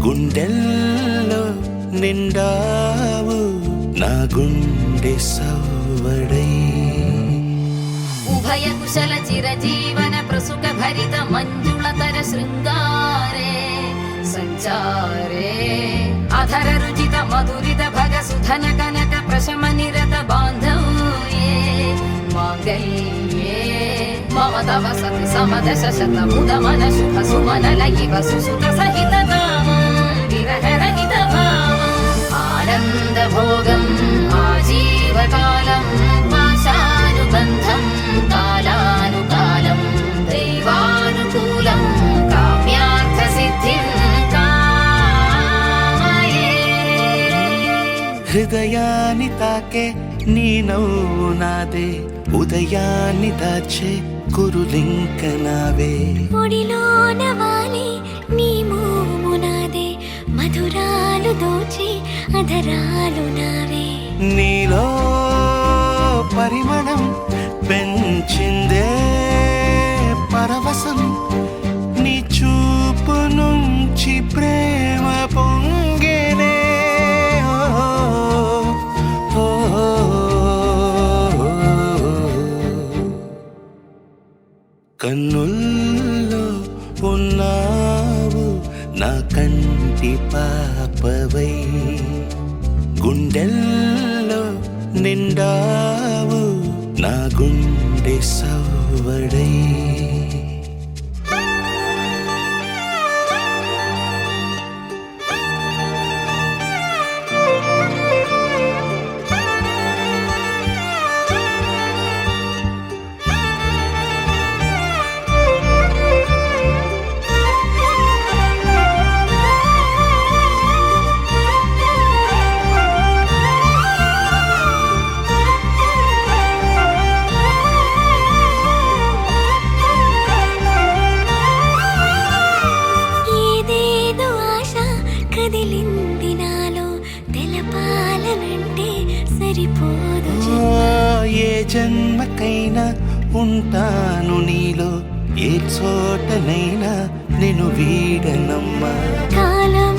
గుండెల్లో నిండావు నా గుండె సవ్వడై ఉభయ కుశల చిరజీవన ప్రసుక భరిత మంజుళతర శృంగారే సంచారే అధర రుచిత మధురిత భగ సుధన కనక ప్రశమ నిరత బాంధవ్యే మాంగళ్యే మమ తవ సతి సమదశ శత ముద మన శుభ సుమన లయివ సుసుత సహిత విరహ రహిత ఆనంద భోగం ఆజీవకాలం పాశానుబంధం కాలానుకాలం దైవానుకూలం కామ్యార్థ సిద్ధిం కామయే. హృదయాన్ని తాకే నీ నవ్వు నాదే ఉదయాన్ని దాచే కురులింక నావే ఒడిలోన వాలి నీ మోము నాదే మధురాలు దోచి అధరాలు నావే నీలో పరిమళం పెంచిందే పరవశం నీ చూపు నుంచి ప్రేమ పొంగేనే కన్నుల్లో ఉన్నావు నా కంటి పాపవై గుండెల్లో నిండావు నా గుండె సవ్వడై కదిలింది నాలో తెలపాలనంటే సరిపోదు ఏ జన్మకైనా ఉంటాను నీలో ఏ చోటనైనా నేను వీడనమ్మా కాలం